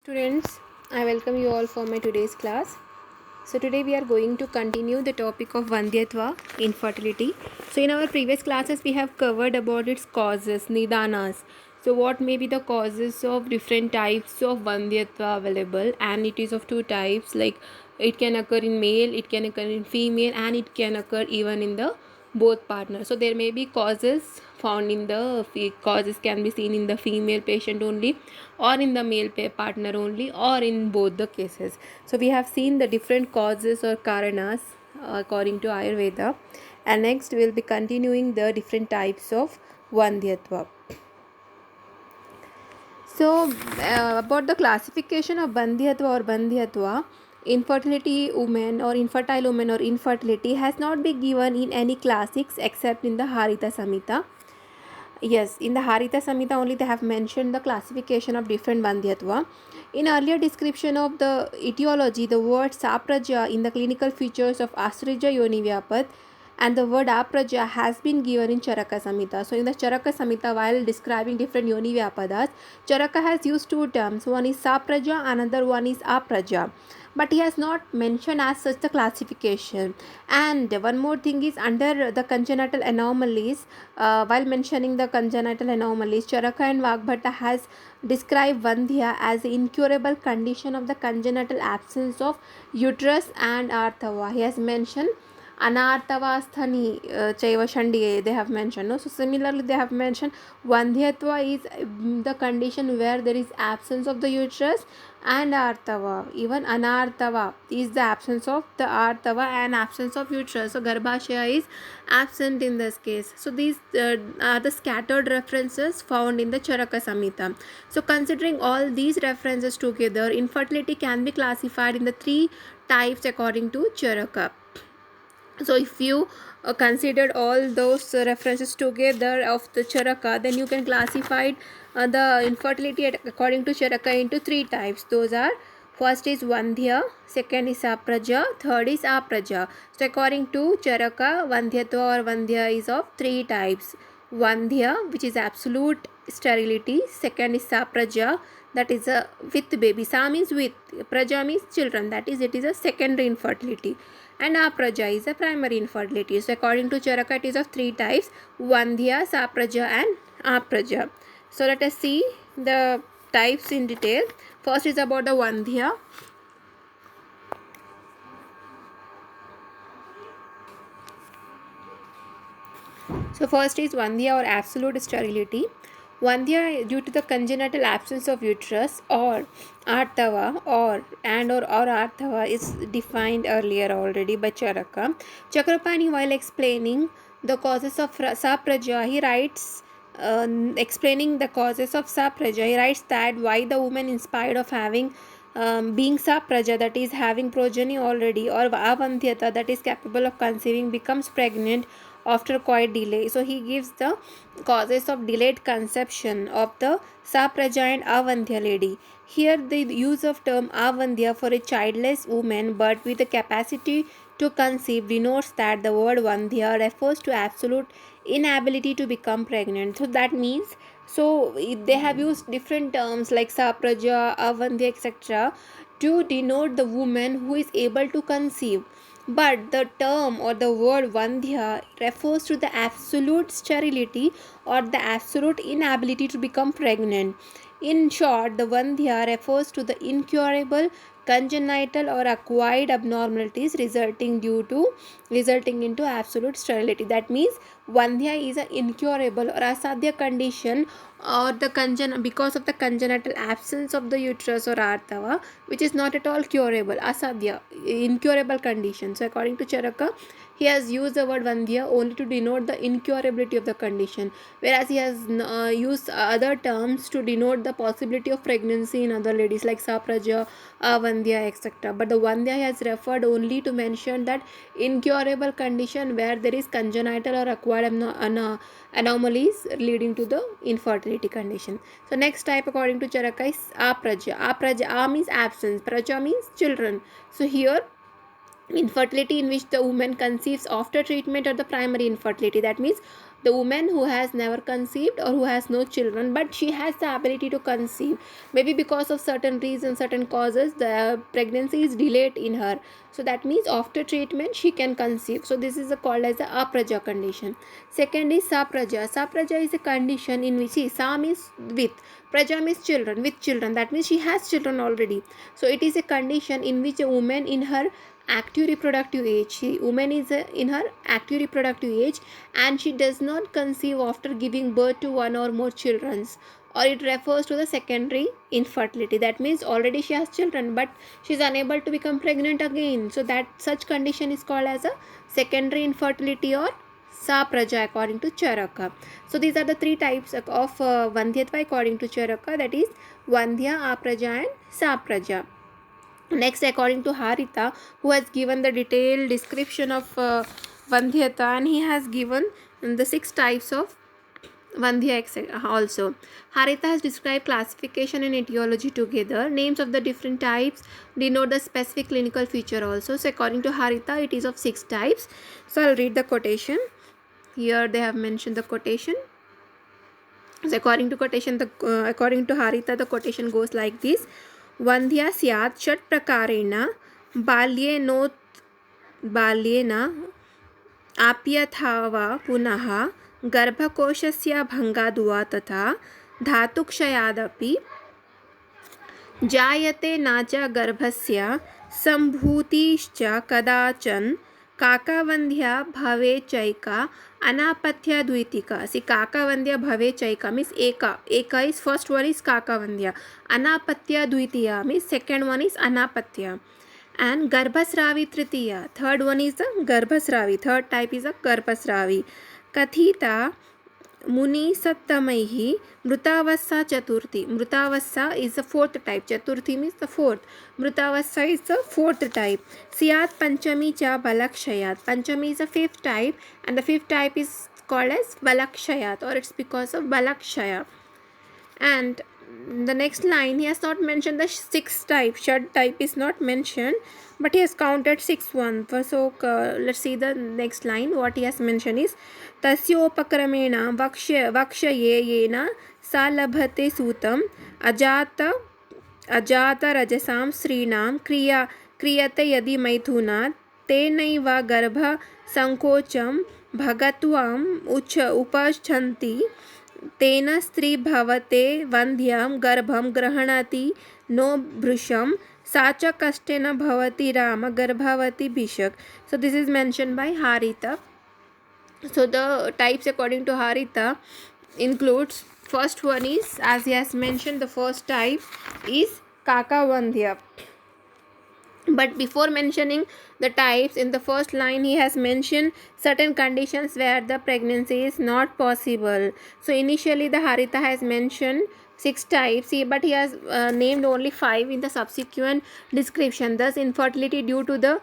Students, I welcome you all for my today's class. So today we are going to continue the topic of Vandyatva, infertility. So in our previous classes we have covered about its causes, nidanas. So what may be the causes of different types of Vandyatva available, and it is of two types, like it can occur in male, it can occur in female, and it can occur even in the both partners. So there may be causes found in the causes can be seen in the female patient only, or in the male partner only, or in both the cases. So we have seen the different causes or karanas according to Ayurveda, and next we will be continuing the different types of Vandyatva. So, about the classification of Bandhyatva or Bandhyatva, infertility women or infertile women or infertility has not been given in any classics except in the Harita Samhita. Yes, in the Harita Samhita only they have mentioned the classification of different Bandhyatva. In earlier description of the etiology, the word Sapraja in the clinical features of Asrija Yoni Vyapat and the word Apraja has been given in Charaka Samhita. So in the Charaka Samhita, while describing different Yoni Vyapadas, Charaka has used two terms. One is Sapraja, another one is Apraja. But he has not mentioned as such the classification. And one more thing is, under the congenital anomalies, while mentioning the congenital anomalies, Charaka and Vagbhata has described Vandhya as the incurable condition of the congenital absence of uterus and arthava. He has mentioned anartavasthani chaiva shandiye, they have mentioned. No? So similarly they have mentioned Vandhyatva is the condition where there is absence of the uterus and artava. Even anartava is the absence of the artava and absence of uterus. So garbhashaya is absent in this case. So these are the scattered references found in the Charaka Samhita. So considering all these references together, infertility can be classified in the three types according to Charaka. So if you considered all those references together of the Charaka, then you can classify the infertility according to Charaka into three types. Those are, first is Vandhya, second is Apraja, third is Apraja. So according to Charaka, Vandhyatva or Vandhya is of three types. Vandhya, which is absolute sterility. Second is Sapraja, that is a with baby. Sa means with, Praja means children, that is it is a secondary infertility. And Apraja is a primary infertility. So according to Charaka, it is of three types: Vandhya, Sapraja and Apraja. So let us see the types in detail. First is about the Vandhya. So first is Vandhya or absolute sterility. Vandhya due to the congenital absence of uterus or artava or artava is defined earlier already by Charaka. Chakrapani, while explaining the causes of Sapraja, he writes explaining the causes of Sapraja, he writes that why the woman, in spite of having being Sapraja, that is having progeny already, or Avandhyata, that is capable of conceiving, becomes pregnant after quite delay. So he gives the causes of delayed conception of the Sapraja and Avandhya lady. Here the use of term Avandhya for a childless woman but with the capacity to conceive denotes that the word Vandhya refers to absolute inability to become pregnant. So that means, so they have used different terms like Sapraja, Avandhya, etc. to denote the woman who is able to conceive. But the term or the word Vandhya refers to the absolute sterility or the absolute inability to become pregnant. In short, the Vandhya refers to the incurable congenital or acquired abnormalities resulting into absolute sterility. That means Vandhya is an incurable or asadhya condition, or the because of the congenital absence of the uterus or artava, which is not at all curable, asadhya, incurable condition. So according to Charaka, he has used the word Vandhya only to denote the incurability of the condition, whereas he has used other terms to denote the possibility of pregnancy in other ladies like Sapraja, Avandhya, etc. But the Vandhya has referred only to mention that incurable condition where there is congenital or acquired anomalies leading to the infertility condition. So next type according to Charaka is Apraja. Apraja, A means absence, Praja means children. So here infertility in which the woman conceives after treatment or the primary infertility, that means the woman who has never conceived or who has no children, but she has the ability to conceive. Maybe because of certain reasons, certain causes, the pregnancy is delayed in her. So that means after treatment she can conceive. So this is called as the apraja condition. Second is sapraja. Sapraja is a condition in which sa means with, praja means children, with children. That means she has children already. So it is a condition in which a woman in her active reproductive age, woman is in her active reproductive age, and she does not conceive after giving birth to one or more children, or it refers to the secondary infertility. That means already she has children but she is unable to become pregnant again. So that such condition is called as a secondary infertility or sapraja according to Charaka. So these are the three types of Vandhyatva according to Charaka, that is Vandhya, Apraja and Sapraja. Next, according to Haritha, who has given the detailed description of Vandhyata, and he has given the 6 types of Vandhya also. Haritha has described classification and etiology together. Names of the different types denote the specific clinical feature also. So according to Haritha, it is of 6 types. So I'll read the quotation. Here they have mentioned the quotation. So according to Haritha, the quotation goes like this. Vandhya स्यात् षट् प्रकारेण बाल्येन आप्यथवा पुनः गर्भकोशस्य भङ्गाद्वा तथा धातुक्षयादपि जायते न च गर्भस्य सम्भूतिश्च कदाचन काकावन्ध्या भवेचैका अनापत्या द्वितीका. See, काकावन्ध्या भवेचैका means eka is first one is काकावन्ध्या, अनापत्या Dwitiya means second one is anapatya, and garbhasravi tritiya, third one is the garbhasravi, third type is a garbhasravi. Kathita Muni Sattamaihi Mrutavassa Chaturthi. Mrutavassa is the fourth type. Chaturthi means the fourth. Mrutavassa is the fourth type. Siyat Panchami Cha Balakshayat. Panchami is the fifth type, and the fifth type is called as Balakshayat, or it's because of Balakshaya. And the next line, he has not mentioned the sixth type. Shad type is not mentioned, but he has counted 6 one. So let's see the next line. What he has mentioned is तस्योपक्रमेण वक्ष्येयेन सा लभते सूतम् अजातरजसां स्त्रीणां क्रियते यदि मैथुनात् तेनैव गर्भसङ्कोचं भगत्वाम् उपच्छन्ति तेन स्त्री भवते वन्ध्यं गर्भं गृह्णाति नो भृशं सा च कष्टेन भवति राम गर्भवती भिषक्. So this is mentioned by Haritha. So the types according to Haritha includes, first one is, as he has mentioned, the first type is Kakavandhya. But before mentioning the types, in the first line he has mentioned certain conditions where the pregnancy is not possible. So initially the Haritha has mentioned 6 types, but he has named only 5 in the subsequent description. Thus, infertility due to the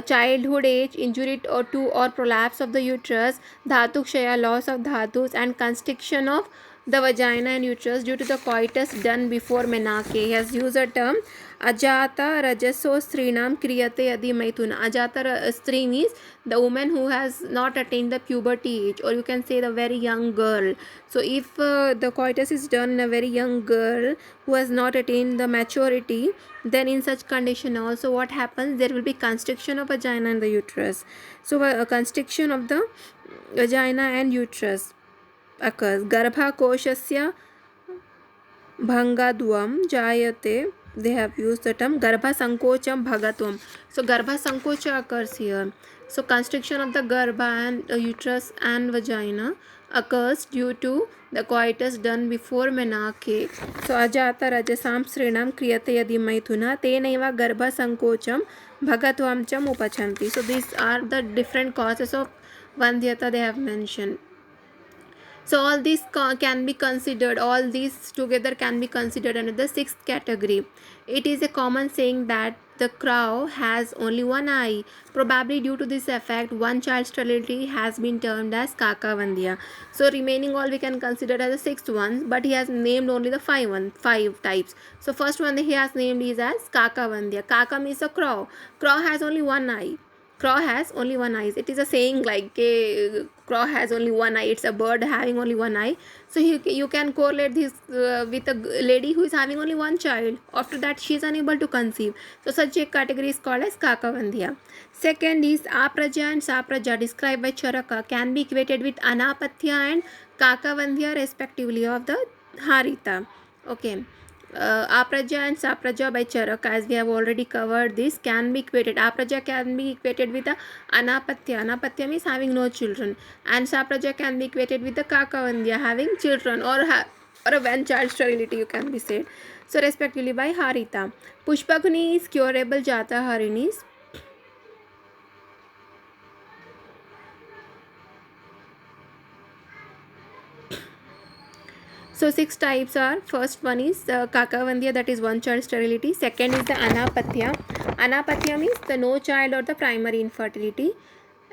childhood age, injury or prolapse of the uterus, dhatukshaya, loss of dhatus, and constriction of the vagina and uterus due to the coitus done before menarche. He has used a term Ajata Rajaso Strinam Kriyate Adi Maithuna. Ajata Stri means the woman who has not attained the puberty age, or you can say the very young girl. So if the coitus is done in a very young girl who has not attained the maturity, then in such condition also what happens, there will be constriction of vagina and the uterus. So a constriction of the vagina and uterus occurs. Garbha koshasya bhangadvam jayate. They have used the term Garbha Sankocham Bhagatvam. So Garbha Sankocha occurs here. So constriction of the Garbha and uterus and vagina occurs due to the coitus done before menarche. So Ajata Rajasam Srinam Kriyate Yadi Maithuna Tenaiva Garbha Sankocham Bhagatvam Cham Upachanti. So these are the different causes of Vandhyata they have mentioned. So all these can be considered, all these together can be considered under the 6th category. It is a common saying that the crow has only one eye. Probably due to this effect, one child's sterility has been termed as Kakavandhya. So remaining all we can consider as the 6th one, but he has named only the 5 types. So first one he has named is as Kakavandhya. Kaka means a crow. Crow has only one eye. crow has only one eye. It is a saying like crow has only one eye. It's a bird having only one eye. So you can correlate this with a lady who is having only one child. After that, she is unable to conceive. So such a category is called as Kakavandhya. Second is Apraja and Sapraja, described by Charaka, can be equated with Anapatya and Kakavandhya respectively of the Harita. Okay. Apraja and Sapraja by Charaka, as we have already covered this, can be equated. Apraja can be equated with the Anapatya. Anapatya means having no children. And Sapraja can be equated with the Kakavandhya, having children, or a one child sterility, you can be said. So respectively by Harita. Pushpagni is curable Jata Harinis. So 6 types are, first one is Kakavandhya, that is one child sterility. Second is the Anapatya. Anapatya means the no child or the primary infertility.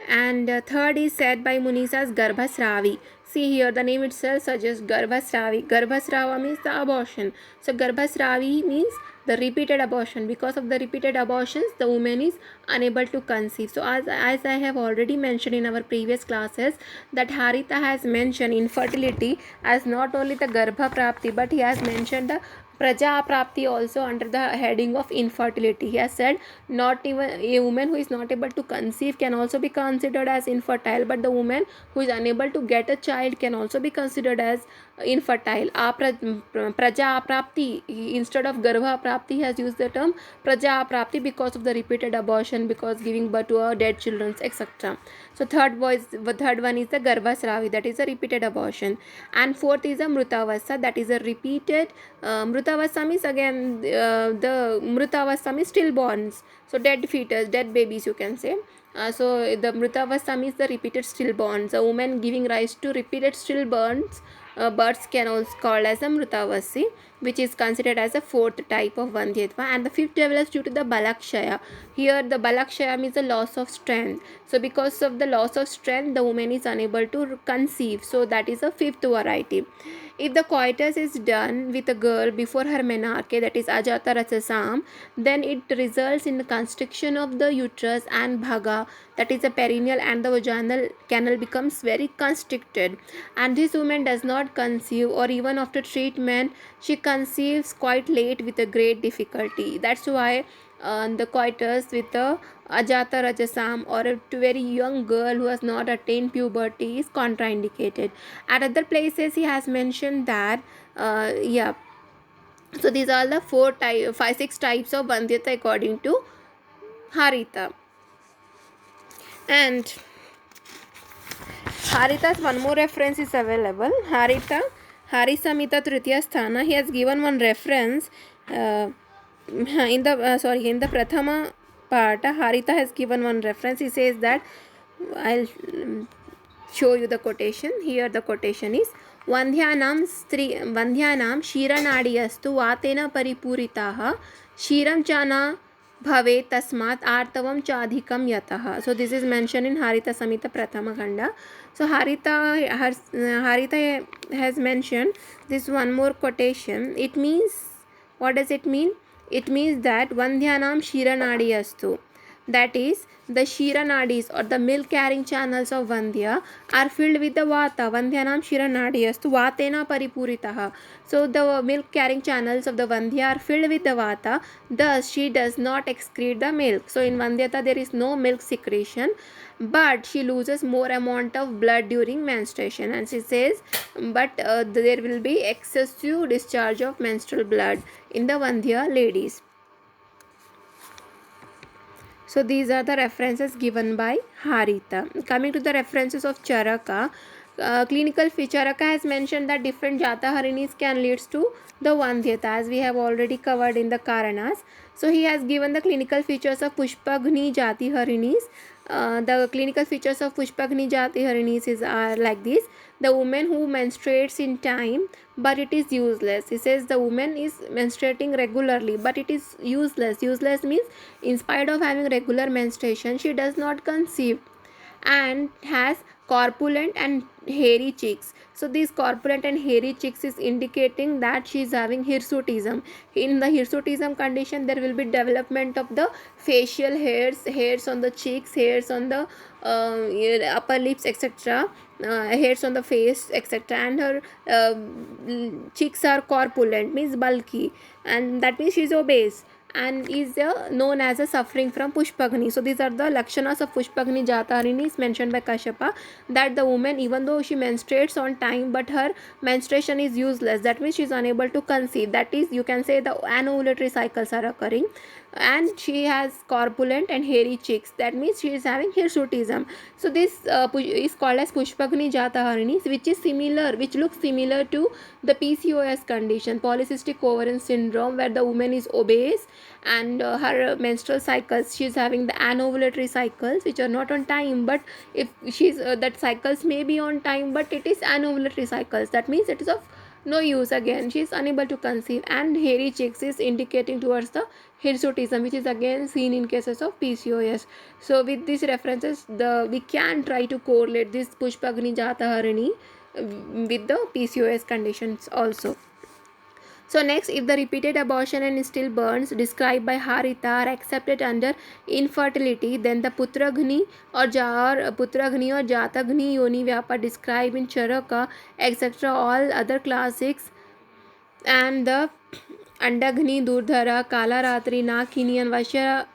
And third is said by Munis as Garbhasravi. See here, the name itself suggests Garbhasravi. Garbhasrava means the abortion. So Garbhasravi means the repeated abortion. Because of the repeated abortions, the woman is unable to conceive. So as I have already mentioned in our previous classes, that Harita has mentioned infertility as not only the Garbha Prapti, but he has mentioned the Praja Prapti also under the heading of infertility. He has said not even a woman who is not able to conceive can also be considered as infertile, but the woman who is unable to get a child can also be considered as infertile. Praja Prapti, instead of Garbha Prapti, he has used the term Praja Prapti because of the repeated abortion, because giving birth to a dead children, etc. So third one is the Garbhasravi, that is a repeated abortion. And fourth is a Mrutavasa, that is a repeated Mrutavasa means again the Mrutavasa means stillborns. So dead fetus, dead babies, you can say. So the Mrutavasa means the repeated stillborns. A woman giving rise to repeated stillborns births can also called as a Mrutavasi, which is considered as a fourth type of Vandhyatva. And the fifth develops due to the Balakshaya. Here the Balakshaya means the loss of strength. So because of the loss of strength, the woman is unable to conceive. So that is a fifth variety. If the coitus is done with a girl before her menarche, that is Ajata Rachasam, then it results in the constriction of the uterus and bhaga, that is the perineal, and the vaginal canal becomes very constricted. And this woman does not conceive, or even after treatment, she conceives quite late with a great difficulty. That's why the coitus with a Ajata Rajasam or a very young girl who has not attained puberty is contraindicated. At other places, he has mentioned that, So these are the 6 types of Bandhyata according to Harita. And Harita's one more reference is available. Harisamita Tritiya Sthana. He has given one reference in the Prathama part. Harita has given one reference. He says that, I'll show you the quotation. Here the quotation is Vandhyanam Shiranadi astu Vatena Paripuritaha Shiram Chana Bhave Tasmat Artavam Chadhikam Yataha. So this is mentioned in Harita Samhita Prathama Khanda. So Harita has mentioned this one more quotation. It means, what does it mean? It means that Vandhyanam Shiranadi astu. That is, the Shiranadis or the milk carrying channels of Vandhya are filled with the Vata. Vandhyanam Shiranadi astu Vatena Paripuritaha. So the milk carrying channels of the Vandhya are filled with the Vata. Thus, she does not excrete the milk. So in Vandhyata, there is no milk secretion, but she loses more amount of blood during menstruation. And she says, but there will be excessive discharge of menstrual blood in the Vandhya ladies. So these are the references given by Harita. Coming to the references of Charaka, clinical feature, Charaka has mentioned that different Jata Harinis can lead to the Vandhyata, as we have already covered in the Karanas. So he has given the clinical features of Pushpagni Jati Harinis. The clinical features of Pushpagni Jati Harinis are like this. The woman who menstruates in time, but it is useless. He says the woman is menstruating regularly, but it is useless. Useless means in spite of having regular menstruation, she does not conceive and has corpulent and hairy cheeks. So these corpulent and hairy cheeks is indicating that she is having hirsutism. In the hirsutism condition, there will be development of the facial hairs on the cheeks, hairs on the upper lips, etc., hairs on the face, etc., and her cheeks are corpulent, means bulky, and that means she is obese and is known as a suffering from Pushpagni. So these are the lakshanas of Pushpagni Jataharini is mentioned by Kashyapa, that the woman, even though she menstruates on time, but her menstruation is useless. That means she is unable to conceive. That is, you can say the anovulatory cycles are occurring, and she has corpulent and hairy cheeks. That means she is having hirsutism. So this is called as Pushpagni Jataharini, which looks similar to the PCOS condition, polycystic ovarian syndrome, where the woman is obese and her menstrual cycles, she is having the anovulatory cycles which are not on time, but if she's that cycles may be on time, but it is anovulatory cycles. That means it is of no use. Again, she is unable to conceive, and hairy cheeks is indicating towards the hirsutism, which is again seen in cases of PCOS. So with these references, we can try to correlate this Pushpagni Jataharini with the PCOS conditions also. So next, if the repeated abortion and stillbirths described by Haritha are accepted under infertility, then the Putragni or Jatagni Yoni Vyapa described in Charaka, etc., all other classics, and the Andagni, Durdhara, Kalaratri, Nakini, and Vashya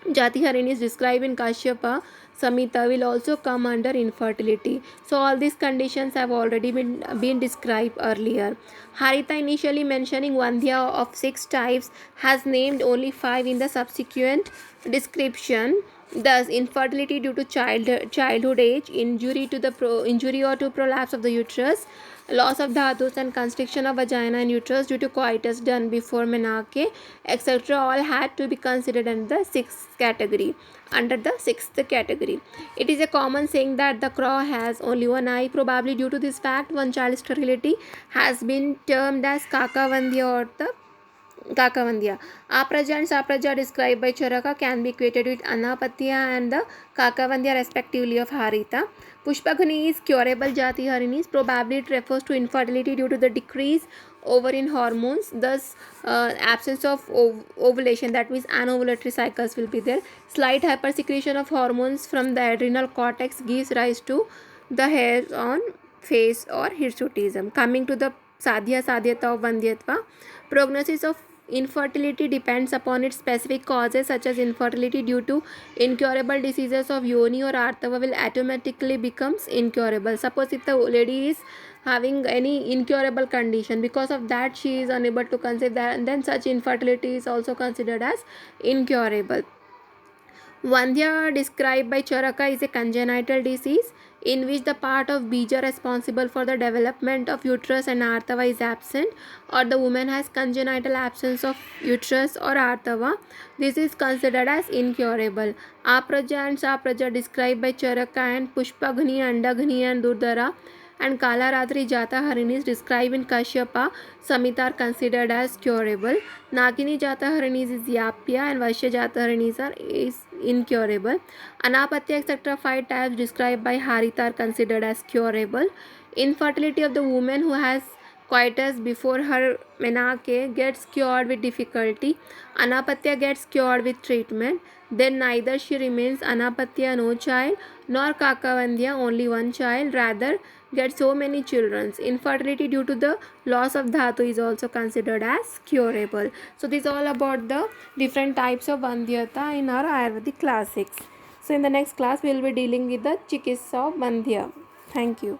Jatiharini is described in Kashyapa Samhita will also come under infertility. So all these conditions have already been described earlier. Haritha, initially mentioning Vandhya of 6 types, has named only 5 in the subsequent description. Thus, infertility due to childhood age, injury or to prolapse of the uterus, loss of dhatus and constriction of vagina and uterus due to coitus done before menarche, etc., all had to be considered under the sixth category. It is a common saying that the crow has only one eye. Probably due to this fact, one child's sterility has been termed as Kakavandhya or the Kakavandhya. Apraja and Sapraja described by Charaka can be equated with Anapatya and the Kakavandhya respectively of Haritha. Pushpagni is curable Jatiharinis. Probably it refers to infertility due to the decrease ovarian hormones, thus absence of ovulation, that means anovulatory cycles will be there. Slight hypersecretion of hormones from the adrenal cortex gives rise to the hairs on face or hirsutism. Coming to the Sadhyata of Vandhyatva, prognosis of infertility depends upon its specific causes, such as infertility due to incurable diseases of yoni or artava will automatically becomes incurable. Suppose if the lady is having any incurable condition, because of that she is unable to conceive, that, and then such infertility is also considered as incurable. Vandhya described by Charaka is a congenital disease in which the part of bija responsible for the development of uterus and artava is absent, or the woman has congenital absence of uterus or artava. This is considered as incurable. Apraja and Sapraja described by Charaka and Pushpagni, Andagni and Durdhara and Kalaratri Jataharinis described in Kashyapa Samhita are considered as curable. Nagini Jataharinis is Yapya and Vashya Jataharinis is incurable. Anapatya, etc. 5 types described by Haritha are considered as curable. Infertility of the woman who has coitus before her menarche gets cured with difficulty. Anapatya gets cured with treatment. Then neither she remains Anapatya, no child, nor Kakavandhya, only one child, rather get so many children. Infertility due to the loss of dhatu is also considered as curable. So this is all about the different types of Vandhyata in our Ayurvedic classics. So in the next class we will be dealing with the Chikitsa of Vandhya. Thank you.